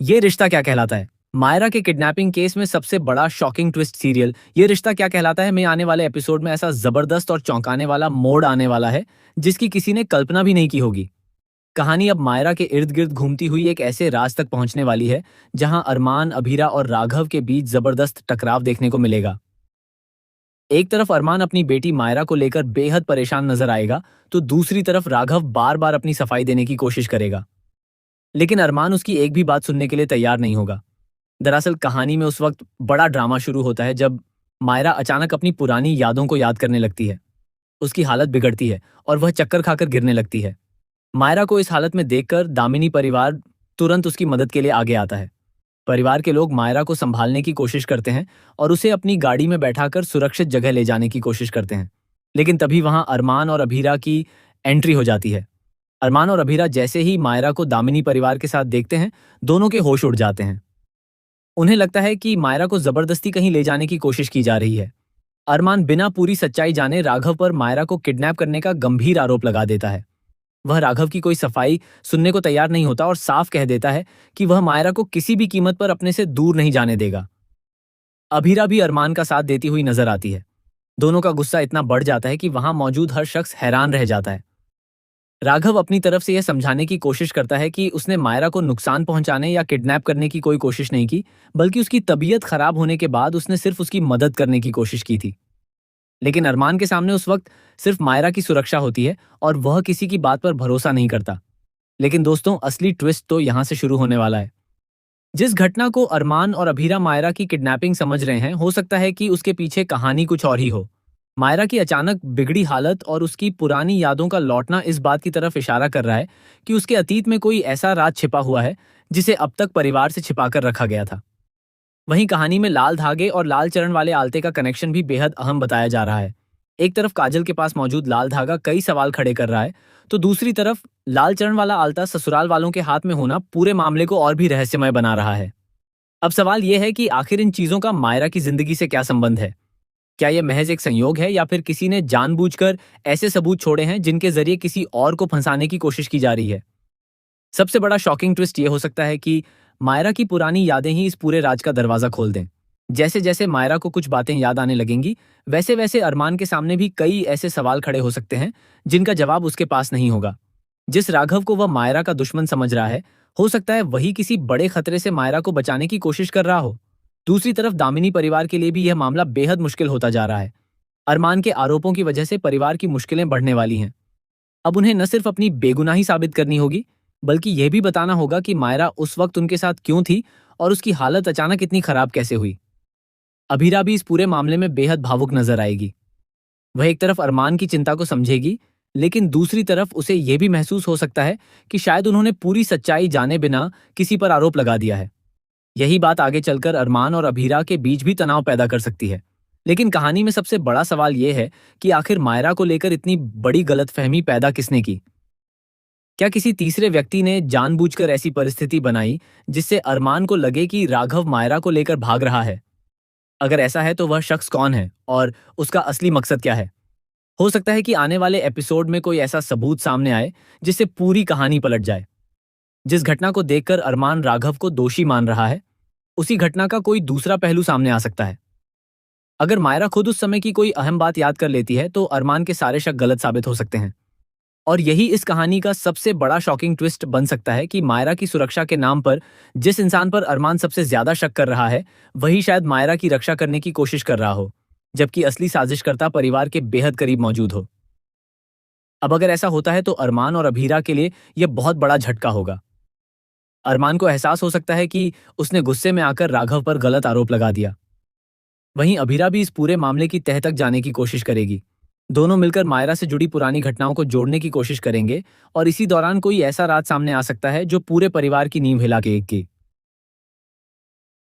ये रिश्ता क्या कहलाता है। मायरा के किडनैपिंग केस में सबसे बड़ा शॉकिंग ट्विस्ट सीरियल ये रिश्ता क्या कहलाता है में आने वाले एपिसोड में ऐसा जबरदस्त और चौंकाने वाला मोड़ आने वाला है जिसकी किसी ने कल्पना भी नहीं की होगी। कहानी अब मायरा के इर्द गिर्द घूमती हुई एक ऐसे राज तक पहुंचने वाली है जहां अरमान, अभीरा और राघव के बीच जबरदस्त टकराव देखने को मिलेगा। एक तरफ अरमान अपनी बेटी मायरा को लेकर बेहद परेशान नजर आएगा, तो दूसरी तरफ राघव बार बार अपनी सफाई देने की कोशिश करेगा। लेकिन अरमान उसकी एक भी बात सुनने के लिए तैयार नहीं होगा। दरअसल कहानी में उस वक्त बड़ा ड्रामा शुरू होता है जब मायरा अचानक अपनी पुरानी यादों को याद करने लगती है। उसकी हालत बिगड़ती है और वह चक्कर खाकर गिरने लगती है। मायरा को इस हालत में देखकर दामिनी परिवार तुरंत उसकी मदद के लिए आगे आता है। परिवार के लोग मायरा को संभालने की कोशिश करते हैं और उसे अपनी गाड़ी में बैठाकर सुरक्षित जगह ले जाने की कोशिश करते हैं। लेकिन तभी वहां अरमान और अभीरा की एंट्री हो जाती है। अरमान और अभीरा जैसे ही मायरा को दामिनी परिवार के साथ देखते हैं, दोनों के होश उड़ जाते हैं। उन्हें लगता है कि मायरा को जबरदस्ती कहीं ले जाने की कोशिश की जा रही है। अरमान बिना पूरी सच्चाई जाने राघव पर मायरा को किडनैप करने का गंभीर आरोप लगा देता है। वह राघव की कोई सफाई सुनने को तैयार नहीं होता और साफ कह देता है कि वह मायरा को किसी भी कीमत पर अपने से दूर नहीं जाने देगा। अभीरा भी अरमान का साथ देती हुई नजर आती है। दोनों का गुस्सा इतना बढ़ जाता है कि वहां मौजूद हर शख्स हैरान रह जाता है। राघव अपनी तरफ से यह समझाने की कोशिश करता है कि उसने मायरा को नुकसान पहुंचाने या किडनैप करने की कोई कोशिश नहीं की, बल्कि उसकी तबीयत खराब होने के बाद उसने सिर्फ उसकी मदद करने की कोशिश की थी। लेकिन अरमान के सामने उस वक्त सिर्फ मायरा की सुरक्षा होती है और वह किसी की बात पर भरोसा नहीं करता। लेकिन दोस्तों, असली ट्विस्ट तो यहां से शुरू होने वाला है। जिस घटना को अरमान और अभीरा मायरा की किडनैपिंग समझ रहे हैं, हो सकता है कि उसके पीछे कहानी कुछ और ही हो। मायरा की अचानक बिगड़ी हालत और उसकी पुरानी यादों का लौटना इस बात की तरफ इशारा कर रहा है कि उसके अतीत में कोई ऐसा राज छिपा हुआ है जिसे अब तक परिवार से छिपाकर रखा गया था। वहीं कहानी में लाल धागे और लाल चरण वाले आलते का कनेक्शन भी बेहद अहम बताया जा रहा है। एक तरफ काजल के पास मौजूद लाल धागा कई सवाल खड़े कर रहा है, तो दूसरी तरफ लाल चरण वाला आलता ससुराल वालों के हाथ में होना पूरे मामले को और भी रहस्यमय बना रहा है। अब सवाल यह है कि आखिर इन चीजों का मायरा की जिंदगी से क्या संबंध है। क्या यह महज एक संयोग है या फिर किसी ने जानबूझकर ऐसे सबूत छोड़े हैं जिनके जरिए किसी और को फंसाने की कोशिश की जा रही है। सबसे बड़ा शॉकिंग ट्विस्ट ये हो सकता है कि मायरा की पुरानी यादें ही इस पूरे राज का दरवाजा खोल दें। जैसे जैसे मायरा को कुछ बातें याद आने लगेंगी, वैसे वैसे अरमान के सामने भी कई ऐसे सवाल खड़े हो सकते हैं जिनका जवाब उसके पास नहीं होगा। जिस राघव को वह मायरा का दुश्मन समझ रहा है, हो सकता है वही किसी बड़े खतरे से मायरा को बचाने की कोशिश कर रहा हो। दूसरी तरफ दामिनी परिवार के लिए भी यह मामला बेहद मुश्किल होता जा रहा है। अरमान के आरोपों की वजह से परिवार की मुश्किलें बढ़ने वाली हैं। अब उन्हें न सिर्फ अपनी बेगुनाही साबित करनी होगी, बल्कि यह भी बताना होगा कि मायरा उस वक्त उनके साथ क्यों थी और उसकी हालत अचानक इतनी खराब कैसे हुई। अभीरा भी इस पूरे मामले में बेहद भावुक नजर आएगी। वह एक तरफ अरमान की चिंता को समझेगी, लेकिन दूसरी तरफ उसे यह भी महसूस हो सकता है कि शायद उन्होंने पूरी सच्चाई जाने बिना किसी पर आरोप लगा दिया है। यही बात आगे चलकर अरमान और अभीरा के बीच भी तनाव पैदा कर सकती है। लेकिन कहानी में सबसे बड़ा सवाल यह है कि आखिर मायरा को लेकर इतनी बड़ी गलतफहमी पैदा किसने की। क्या किसी तीसरे व्यक्ति ने जानबूझकर ऐसी परिस्थिति बनाई जिससे अरमान को लगे कि राघव मायरा को लेकर भाग रहा है। अगर ऐसा है तो वह शख्स कौन है और उसका असली मकसद क्या है। हो सकता है कि आने वाले एपिसोड में कोई ऐसा सबूत सामने आए जिससे पूरी कहानी पलट जाए। जिस घटना को देखकर अरमान राघव को दोषी मान रहा है, उसी घटना का कोई दूसरा पहलू सामने आ सकता है। अगर मायरा खुद उस समय की कोई अहम बात याद कर लेती है तो अरमान के सारे शक गलत साबित हो सकते हैं। और यही इस कहानी का सबसे बड़ा शॉकिंग ट्विस्ट बन सकता है कि मायरा की सुरक्षा के नाम पर जिस इंसान पर अरमान सबसे ज्यादा शक कर रहा है, वही शायद मायरा की रक्षा करने की कोशिश कर रहा हो, जबकि असली साजिशकर्ता परिवार के बेहद करीब मौजूद हो। अब अगर ऐसा होता है तो अरमान और अभीरा के लिए यह बहुत बड़ा झटका होगा। अरमान को एहसास हो सकता है कि उसने गुस्से में आकर राघव पर गलत आरोप लगा दिया। वहीं अभीरा भी इस पूरे मामले की तह तक जाने की कोशिश करेगी। दोनों मिलकर मायरा से जुड़ी पुरानी घटनाओं को जोड़ने की कोशिश करेंगे और इसी दौरान कोई ऐसा राज सामने आ सकता है जो पूरे परिवार की नींव हिला के एक की।